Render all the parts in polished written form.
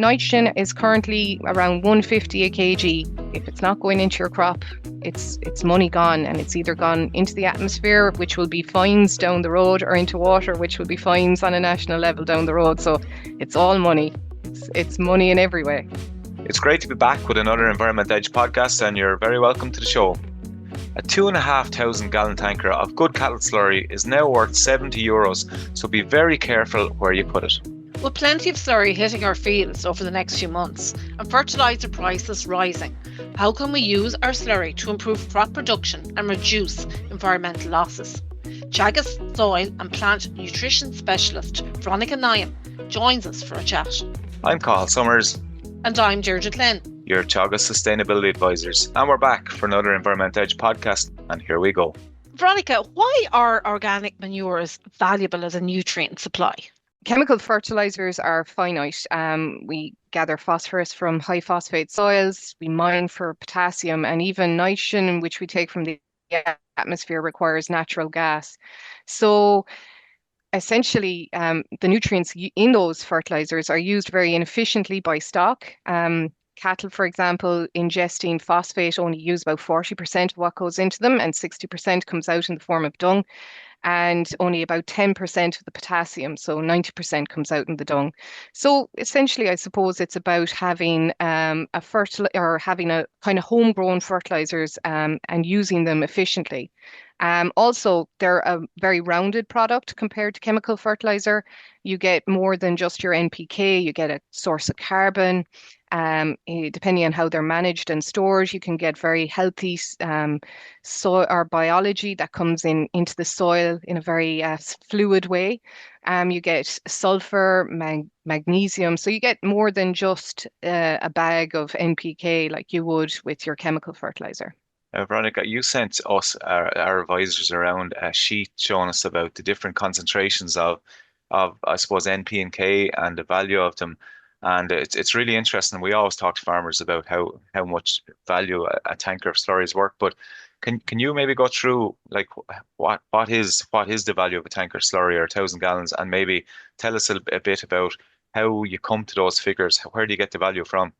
nitrogen is currently around 150 a kg. If it's not going into your crop, it's money gone, and it's either gone into the atmosphere, which will be fines down the road, or into water, which will be fines on a national level down the road. So it's all money. It's money in every way. It's great to be back with another Environment Edge podcast, and you're very welcome to the show. A 2,500 gallon tanker of good cattle slurry is now worth €70, so be very careful where you put it. With plenty of slurry hitting our fields over the next few months and fertiliser prices rising, how can we use our slurry to improve crop production and reduce environmental losses? Teagasc soil and plant nutrition specialist Veronica Nyhan joins us for a chat. I'm Cathal Summers. And I'm Deirdre Glynn, your Teagasc Sustainability Advisors. And we're back for another Environment Edge podcast, and here we go. Veronica, why are organic manures valuable as a nutrient supply? Chemical fertilizers are finite. We gather phosphorus from high phosphate soils, we mine for potassium, and even nitrogen, which we take from the atmosphere, requires natural gas. So essentially, the nutrients in those fertilizers are used very inefficiently by stock. Cattle, for example, ingesting phosphate only use about 40% of what goes into them, and 60% comes out in the form of dung, and only about 10% of the potassium, so 90% comes out in the dung. So essentially, I suppose it's about having having a kind of homegrown fertilizers and using them efficiently. Also, they're a very rounded product compared to chemical fertilizer. You get more than just your NPK, you get a source of carbon. Depending on how they're managed and stored, you can get very healthy soil or biology that comes into the soil in a very fluid way. You get sulfur, magnesium, so you get more than just a bag of NPK like you would with your chemical fertilizer. Veronica, you sent us, our advisors, around a sheet showing us about the different concentrations of I suppose, NP and K and the value of them. And it's really interesting. We always talk to farmers about how much value a tanker of slurry is worth. But can you maybe go through like what is the value of a tanker of slurry or 1,000 gallons, and maybe tell us a bit about how you come to those figures? Where do you get the value from?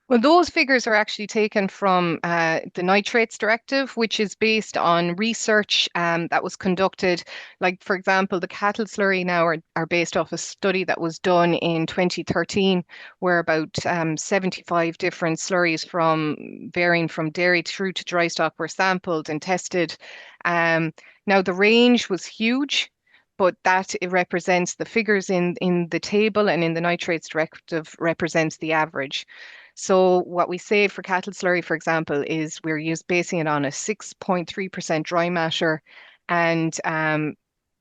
Well, those figures are actually taken from the Nitrates Directive, which is based on research that was conducted. Like, for example, the cattle slurry now are based off a study that was done in 2013, where about 75 different slurries varying from dairy through to dry stock were sampled and tested. Now, the range was huge, but it represents the figures in the table, and in the Nitrates Directive represents the average. So what we say for cattle slurry, for example, is we're basing it on a 6.3% dry matter, and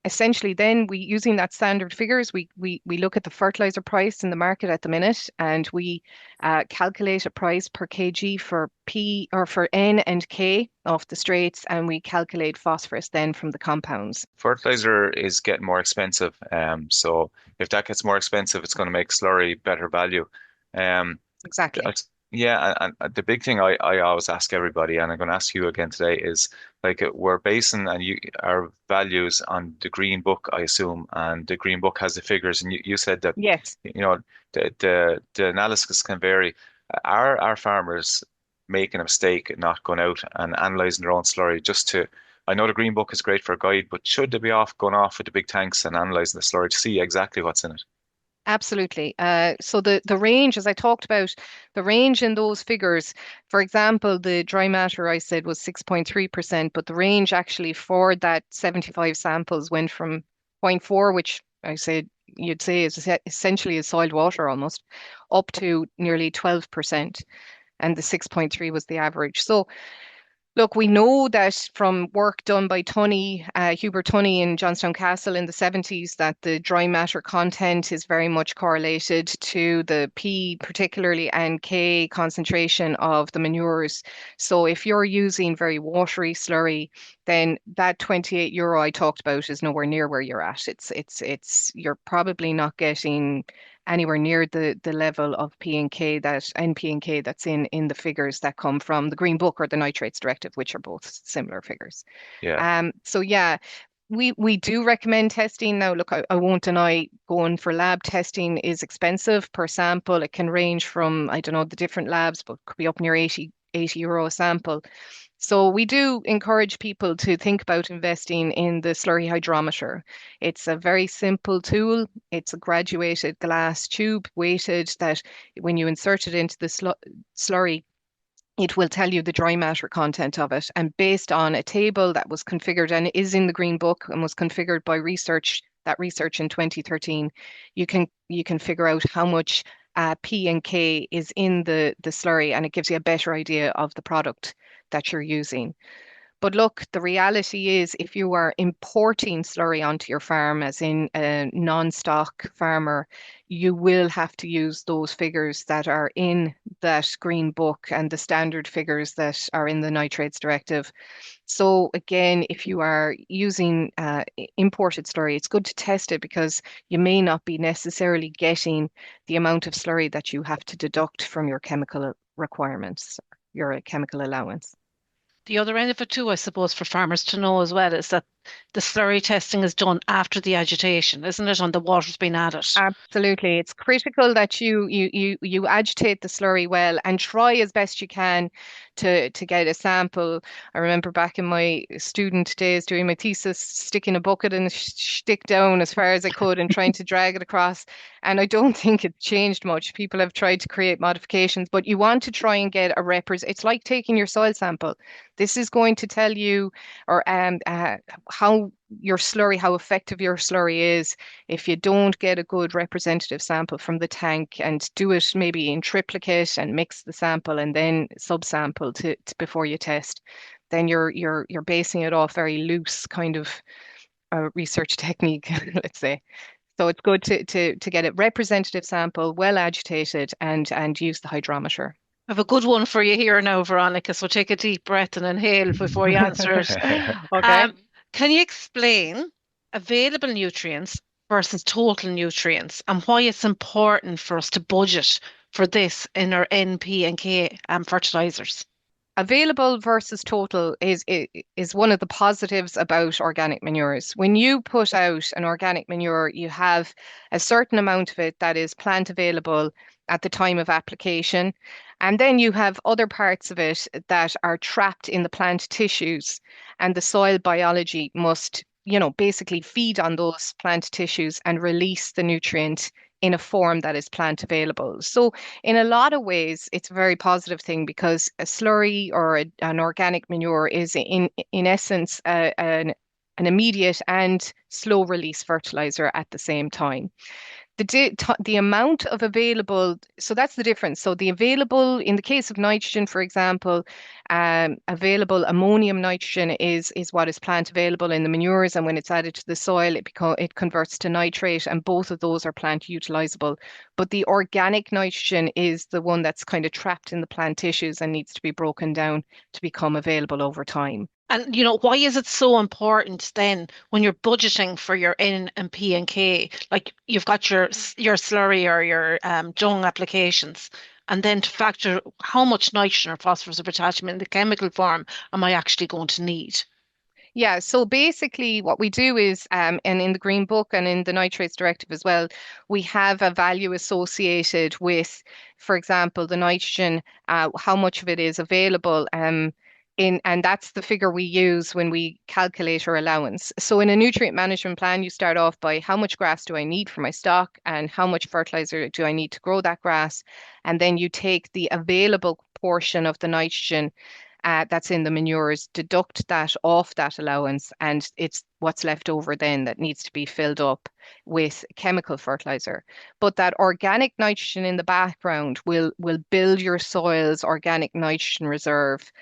essentially then using that standard figures, we look at the fertilizer price in the market at the minute, and we calculate a price per kg for P or for N and K off the straights, and we calculate phosphorus then from the compounds. Fertilizer is getting more expensive, so if that gets more expensive, it's going to make slurry better value. Exactly. Yeah, and the big thing I always ask everybody, and I'm going to ask you again today, is like we're basing our values on the Green Book, I assume, and the Green Book has the figures, and you said that Yes. The analysis can vary. Are our farmers making a mistake not going out and analysing their own slurry? I know the Green Book is great for a guide, but should they be going off with the big tanks and analysing the slurry to see exactly what's in it? Absolutely. So the range, as I talked about, the range in those figures, for example, the dry matter I said was 6.3%, but the range actually for that 75 samples went from 0.4, which you'd say is essentially a soiled water almost, up to nearly 12%. And the 6.3 was the average. So look, we know that from work done by Hubert Tunney in Johnstown Castle in the 70s, that the dry matter content is very much correlated to the P, particularly, and K concentration of the manures. So if you're using very watery slurry, then that €28 I talked about is nowhere near where you're at. You're probably not getting anywhere near the level of P and K NP and K that's in the figures that come from the Green Book or the Nitrates Directive, which are both similar figures. Yeah. So yeah, we do recommend testing. Now, look, I won't deny going for lab testing is expensive per sample. It can range from, I don't know, the different labs, but could be up near €80 a sample. So we do encourage people to think about investing in the slurry hydrometer. It's a very simple tool. It's a graduated glass tube weighted that when you insert it into the slurry, it will tell you the dry matter content of it. And based on a table that was configured and is in the Green Book and was configured by research in 2013, you can figure out how much P and K is in the slurry, and it gives you a better idea of the product that you're using. But look, the reality is if you are importing slurry onto your farm, as in a non-stock farmer, you will have to use those figures that are in that green book and the standard figures that are in the nitrates directive. So again, if you are using imported slurry, it's good to test it because you may not be necessarily getting the amount of slurry that you have to deduct from your chemical requirements, your chemical allowance. The other end of it too, I suppose, for farmers to know as well, is that the slurry testing is done after the agitation, isn't it? And the water's been added. Absolutely. It's critical that you agitate the slurry well and try as best you can to get a sample. I remember back in my student days doing my thesis, sticking a bucket and a stick down as far as I could and trying to drag it across. And I don't think it's changed much. People have tried to create modifications, but you want to try and get a It's like taking your soil sample. This is going to tell you or how effective your slurry is. If you don't get a good representative sample from the tank and do it maybe in triplicate and mix the sample and then subsample before you test, then you're basing it off very loose kind of research technique, let's say. So it's good to get a representative sample, well agitated, and use the hydrometer. I have a good one for you here now, Veronica. So take a deep breath and inhale before you answer it. Okay. Can you explain available nutrients versus total nutrients and why it's important for us to budget for this in our NP and K fertilizers? Available versus total is one of the positives about organic manures. When you put out an organic manure, you have a certain amount of it that is plant available at the time of application, and then you have other parts of it that are trapped in the plant tissues, and the soil biology must, basically feed on those plant tissues and release the nutrient in a form that is plant available. So in a lot of ways, it's a very positive thing because a slurry or an organic manure is in essence an immediate and slow release fertilizer at the same time. The amount of available, so that's the difference. So the available, in the case of nitrogen, for example, available ammonium nitrogen is what is plant available in the manures, and when it's added to the soil, it converts to nitrate, and both of those are plant utilizable. But the organic nitrogen is the one that's kind of trapped in the plant tissues and needs to be broken down to become available over time. And why is it so important then when you're budgeting for your N and P and K? Like you've got your slurry or your dung applications, and then to factor how much nitrogen or phosphorus or potassium in the chemical form am I actually going to need? Yeah, so basically what we do is, and in the Green Book and in the Nitrates Directive as well, we have a value associated with, for example, the nitrogen, how much of it is available. And that's the figure we use when we calculate our allowance. So in a nutrient management plan, you start off by how much grass do I need for my stock and how much fertilizer do I need to grow that grass? And then you take the available portion of the nitrogen that's in the manures, deduct that off that allowance, and it's what's left over then that needs to be filled up with chemical fertilizer. But that organic nitrogen in the background will build your soil's organic nitrogen reserve.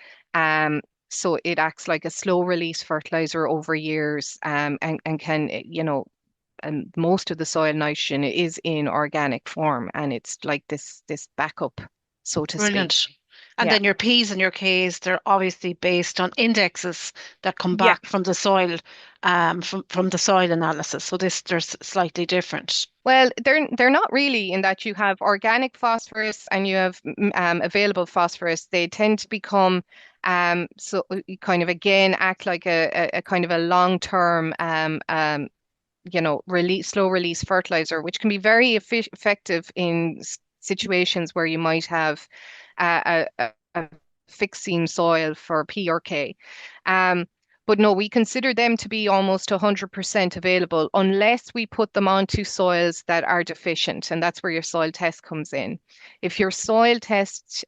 So it acts like a slow release fertilizer over years, and can, and most of the soil nitrogen is in organic form, and it's like this backup, so to speak. Brilliant. And Yeah. then your P's and your K's, they're obviously based on indexes that come Yeah. back from the soil, from the soil analysis. So they're slightly different. Well, they're not really, in that you have organic phosphorus and you have available phosphorus. They tend to become So you kind of again act like a kind of a long-term slow release fertilizer, which can be very effective in situations where you might have a fixing soil for P or K. Um, but no, we consider them to be almost 100% available unless we put them onto soils that are deficient, and that's where your soil test comes in. If your soil tests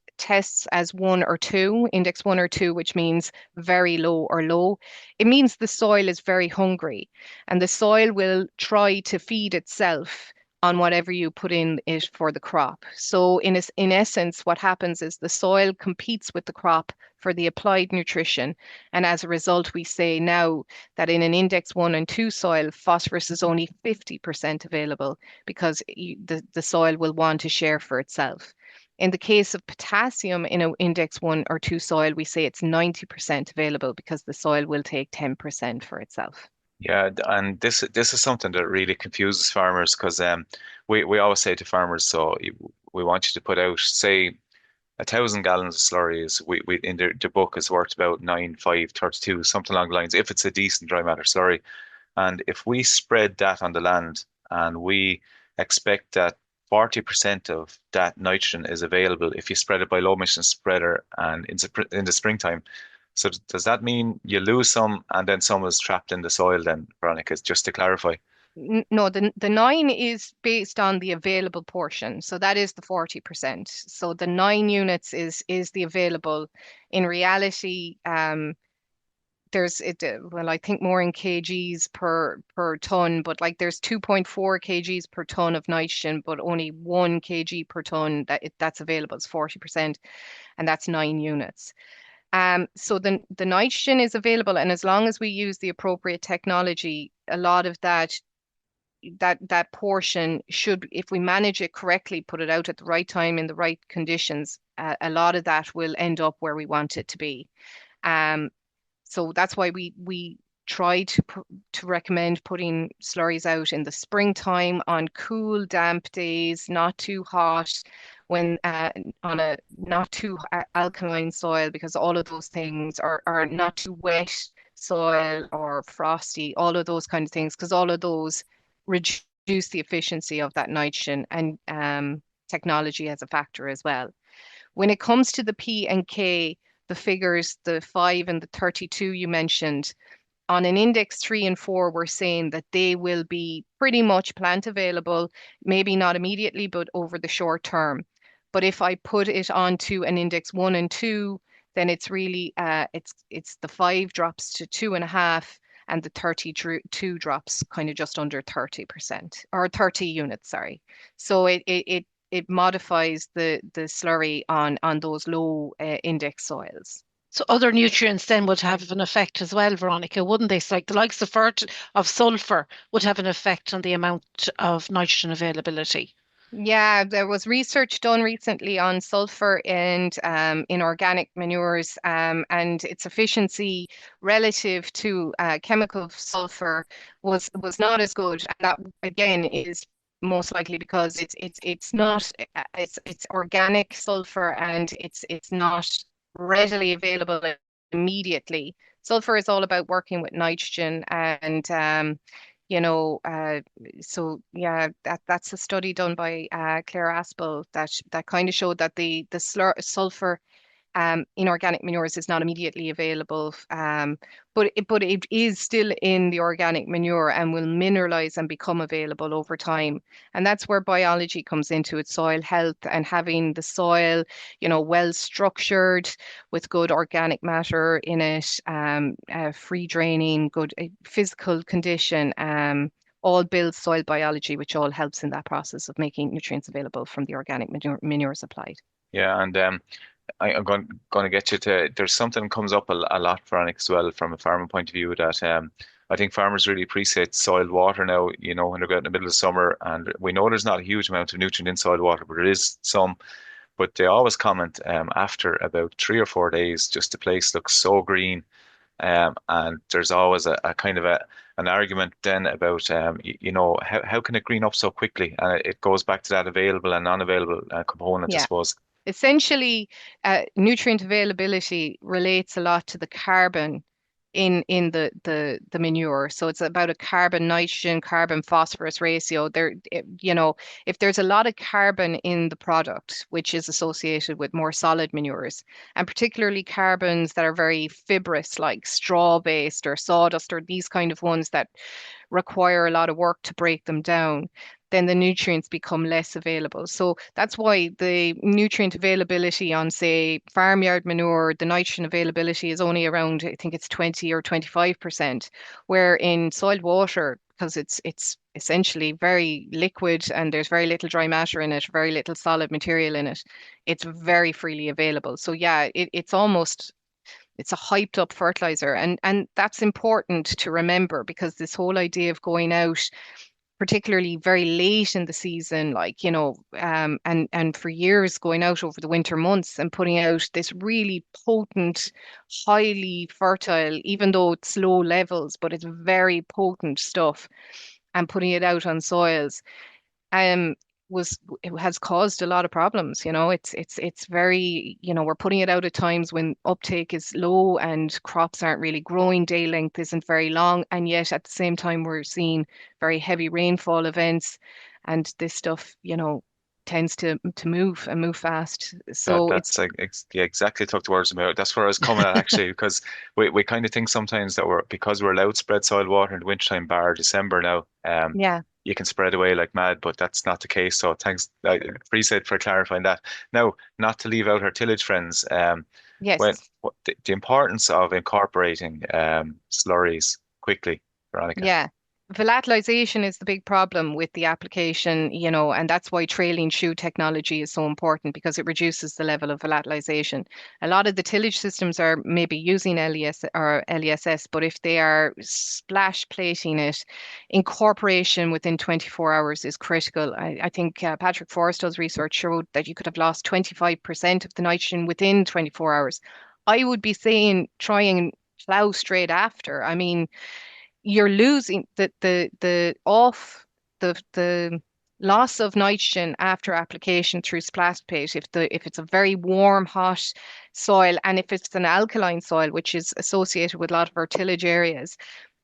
as 1 or 2, index 1 or 2, which means very low or low, it means the soil is very hungry and the soil will try to feed itself on whatever you put in it for the crop. So in essence, what happens is the soil competes with the crop for the applied nutrition. And as a result, we say now that in an index 1 and 2 soil, phosphorus is only 50% available because the soil will want to share for itself. In the case of potassium in an index 1 or 2 soil, we say it's 90% available because the soil will take 10% for itself. Yeah, and this is something that really confuses farmers because we always say to farmers, so we want you to put out, say, 1,000 gallons of slurries. We in the book is worth about 9, 5, 32, something along the lines, if it's a decent dry matter slurry. And if we spread that on the land and we expect that 40% of that nitrogen is available if you spread it by low emission spreader and in the springtime. So does that mean you lose some and then some is trapped in the soil then, Veronica, just to clarify? No, the 9 is based on the available portion. So that is the 40%. So the 9 units is the available. In reality, there's well, I think more in kgs per ton, but like there's 2.4 kgs per ton of nitrogen, but only 1 kg per ton that's available. It's 40%, and that's 9 units. So the nitrogen is available, and as long as we use the appropriate technology, a lot of that portion should, if we manage it correctly, put it out at the right time in the right conditions, a lot of that will end up where we want it to be. Um, so that's why we try to recommend putting slurries out in the springtime on cool, damp days, not too hot, when on a not too alkaline soil, because all of those things are not too wet soil or frosty, all of those kind of things, because all of those reduce the efficiency of that nitrogen, and technology has a factor as well. When it comes to the P and K, the figures, the 5 and the 32 you mentioned, on an index 3 and 4, we're saying that they will be pretty much plant available, maybe not immediately, but over the short term. But if I put it onto an index 1 and 2, then it's really it's the 5 drops to 2.5, and the 32 drops kind of just under 30% or 30 units, sorry. So it modifies the slurry on those low index soils. So other nutrients then would have an effect as well, Veronica, wouldn't they? So like the likes of sulfur would have an effect on the amount of nitrogen availability. Yeah, there was research done recently on sulfur and in organic manures, and its efficiency relative to chemical sulfur was not as good. And that again is most likely because it's not it's organic sulfur, and it's not readily available immediately. Sulfur is all about working with nitrogen, and you know, so yeah, that's a study done by Claire Aspel that kind of showed that the sulfur in organic manures is not immediately available, but it is still in the organic manure and will mineralize and become available over time. And that's where biology comes into it, soil health, and having the soil, well structured with good organic matter in it, free draining, good physical condition. All builds soil biology, which all helps in that process of making nutrients available from the organic manures applied. Yeah, and I'm going to get you to. There's something comes up a lot, Veronica, as well, from a farming point of view that I think farmers really appreciate soil water now. When they're out in the middle of summer, and we know there's not a huge amount of nutrient in soil water, but there is some. But they always comment after about 3 or 4 days, just the place looks so green, and there's always a kind of an argument then about how can it green up so quickly, and it goes back to that available and unavailable component, I Yeah. suppose. Essentially, nutrient availability relates a lot to the carbon in the manure. So it's about a carbon nitrogen, carbon phosphorus ratio. If there's a lot of carbon in the product, which is associated with more solid manures, and particularly carbons that are very fibrous, like straw-based or sawdust, or these kind of ones that require a lot of work to break them down, then the nutrients become less available. So that's why the nutrient availability on, say, farmyard manure, the nitrogen availability is only around, I think it's 20 or 25%, where in soiled water, because it's essentially very liquid and there's very little dry matter in it, very little solid material in it, it's very freely available. So yeah, it's a hyped up fertilizer, and that's important to remember, because this whole idea of going out particularly very late in the season, like, and for years going out over the winter months and putting out this really potent, highly fertile, even though it's low levels, but it's very potent stuff, and putting it out on soils, um was it has caused a lot of problems. It's very, we're putting it out at times when uptake is low and crops aren't really growing, day length isn't very long, and yet at the same time we're seeing very heavy rainfall events, and this stuff, tends to move and move fast. That So it's that's like yeah, exactly took the words from my mouth. That's where I was coming at actually, because we kind of think sometimes that because we're allowed to spread soil water in the wintertime, bar December now, yeah, you can spread away like mad, but that's not the case. So thanks, appreciate for clarifying that. Now, not to leave out our tillage friends, when yes. the importance of incorporating slurries quickly, Veronica. Yeah. Volatilization is the big problem with the application, and that's why trailing shoe technology is so important, because it reduces the level of volatilization. A lot of the tillage systems are maybe using LES or LESS, but if they are splash plating it, incorporation within 24 hours is critical. I think Patrick Forrestal's research showed that you could have lost 25% of the nitrogen within 24 hours. I would be saying try and plow straight after. I mean, you're losing the loss of nitrogen after application through splash plate, if it's a very warm, hot soil, and if it's an alkaline soil, which is associated with a lot of our tillage areas,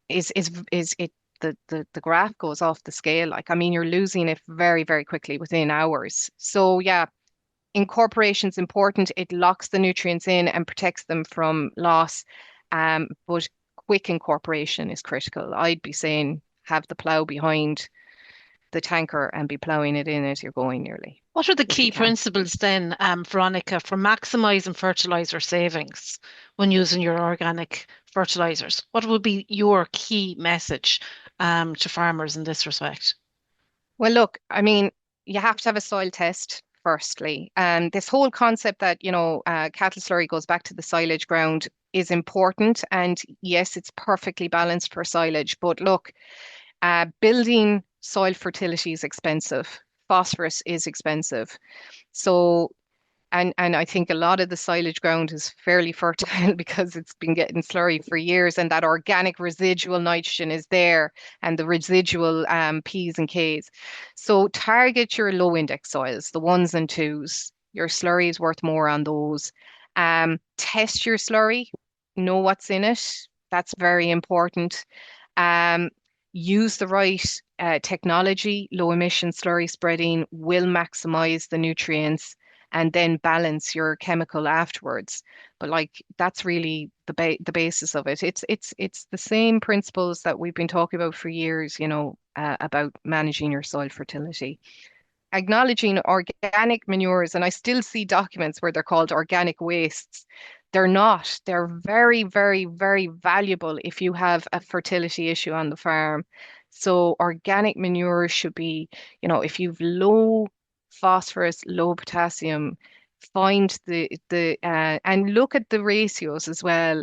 is it the graph goes off the scale. Like, I mean, you're losing it very, very quickly within hours. So yeah, incorporation's important. It locks the nutrients in and protects them from loss. But quick incorporation is critical. I'd be saying have the plow behind the tanker and be plowing it in as you're going nearly, What are the if you key can. principles then, Veronica, for maximizing fertilizer savings when using your organic fertilizers? What would be your key message to farmers in this respect? Well, look, I mean, you have to have a soil test firstly. And this whole concept that, cattle slurry goes back to the silage ground is important. And yes, it's perfectly balanced for silage. But look, building soil fertility is expensive. Phosphorus is expensive. So, and I think a lot of the silage ground is fairly fertile because it's been getting slurry for years, and that organic residual nitrogen is there, and the residual P's and K's. So target your low index soils, the ones and twos. Your slurry is worth more on those. Test your slurry, know what's in it. That's very important. Um, Use the right technology. Low emission slurry spreading will maximize the nutrients, and then balance your chemical afterwards. But like, that's really the basis of it. It's the same principles that we've been talking about for years, about managing your soil fertility. Acknowledging organic manures, and I still see documents where they're called organic wastes. They're not. They're very, very, very valuable if you have a fertility issue on the farm. So organic manure should be, if you've low phosphorus, low potassium, find the and look at the ratios as well.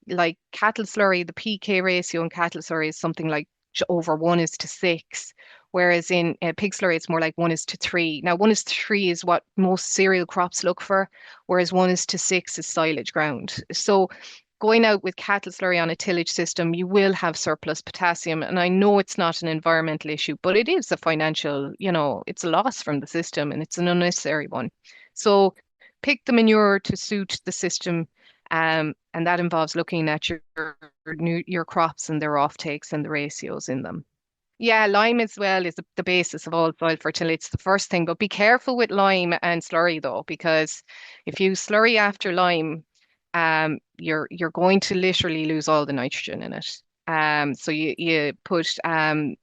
Like cattle slurry, the PK ratio in cattle slurry is something like over 1:6, whereas in pig slurry it's more like 1:3. Now 1:3 is what most cereal crops look for, whereas 1:6 is silage ground. So going out with cattle slurry on a tillage system, you will have surplus potassium. And I know it's not an environmental issue, but it is a financial, it's a loss from the system, and it's an unnecessary one. So pick the manure to suit the system. And that involves looking at your crops and their offtakes and the ratios in them. Yeah, lime as well is the basis of all soil fertility. It's the first thing, but be careful with lime and slurry though, because if you slurry after lime, you're going to literally lose all the nitrogen in it. So you put the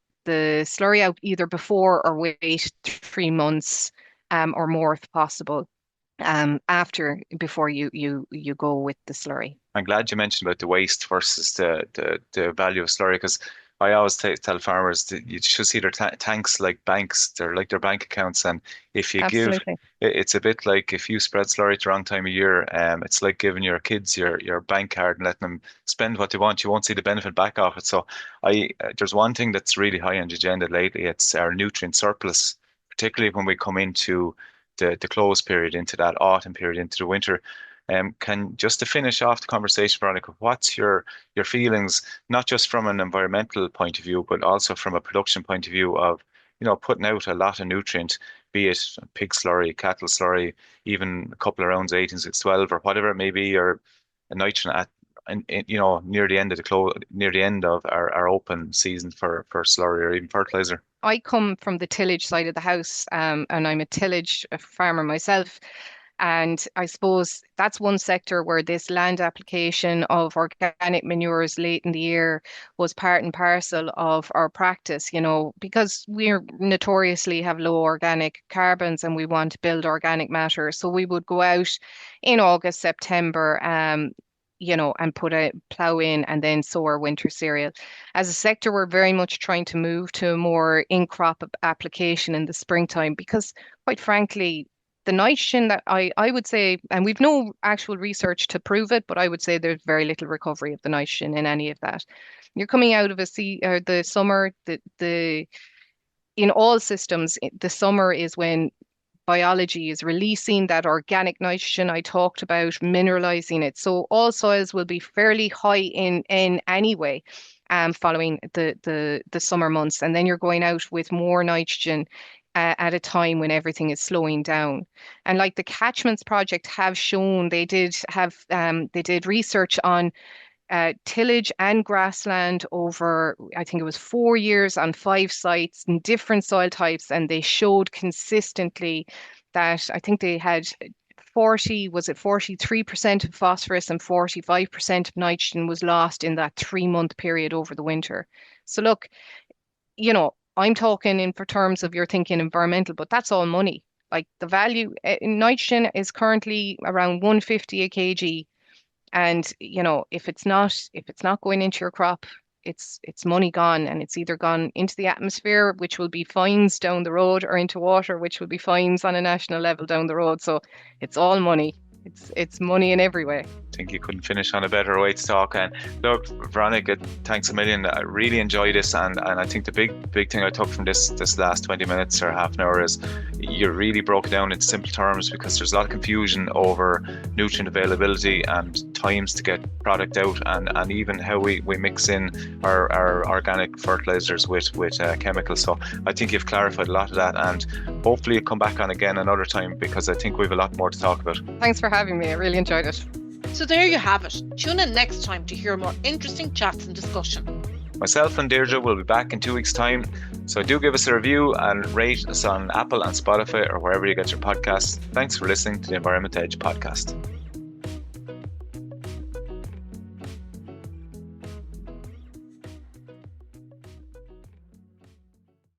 slurry out either before or wait 3 months or more if possible after before you go with the slurry. I'm glad you mentioned about the waste versus the value of slurry, because I always tell farmers that you should see their tanks like banks. They're like their bank accounts, and if you give, Absolutely. it's a bit like if you spread slurry at the wrong time of year, it's like giving your kids your bank card and letting them spend what they want. You won't see the benefit back of it. So there's one thing that's really high on the agenda lately. It's our nutrient surplus, particularly when we come into the close period, into that autumn period, into the winter. Can just to finish off the conversation, Veronica, what's your feelings, not just from an environmental point of view, but also from a production point of view of, putting out a lot of nutrient, be it pig slurry, cattle slurry, even a couple of rounds of 18-6-12 or whatever it may be, or a nitrogen near the end of near the end of our open season for slurry or even fertilizer. I come from the tillage side of the house, and I'm a tillage farmer myself. And I suppose that's one sector where this land application of organic manures late in the year was part and parcel of our practice, because we're notoriously have low organic carbons and we want to build organic matter. So we would go out in August, September, and put a plow in and then sow our winter cereal. As a sector, we're very much trying to move to a more in-crop application in the springtime because, quite frankly, the nitrogen that I would say, and we've no actual research to prove it, but I would say there's very little recovery of the nitrogen in any of that. You're coming out of the summer, in all systems, the summer is when biology is releasing that organic nitrogen I talked about, mineralizing it. So all soils will be fairly high in anyway, following the summer months, and then you're going out with more nitrogen at a time when everything is slowing down. And like the Catchments Project have shown, they did research on tillage and grassland over, I think it was 4 years on 5 sites in different soil types, and they showed consistently that I think they had 43% of phosphorus and 45% of nitrogen was lost in that 3-month period over the winter. So look, I'm talking in for terms of you're thinking environmental, but that's all money. Like the value in nitrogen is currently around 150 a kg. And if it's not going into your crop, it's money gone, and it's either gone into the atmosphere, which will be fines down the road, or into water, which will be fines on a national level down the road. So it's all money. It's money in every way. I think you couldn't finish on a better way to talk. And look, Veronica, thanks a million. I really enjoyed this, and I think the big thing I took from this last 20 minutes or half an hour is you really broke it down in simple terms, because there's a lot of confusion over nutrient availability and times to get product out, and even how we mix in our organic fertilizers with chemicals. So I think you've clarified a lot of that, and hopefully you'll come back on again another time, because I think we have a lot more to talk about. Thanks for having me. I really enjoyed it. So there you have it. Tune in next time to hear more interesting chats and discussion. Myself and Deirdre will be back in 2 weeks' time. So do give us a review and rate us on Apple and Spotify or wherever you get your podcasts. Thanks for listening to the Environment Edge podcast.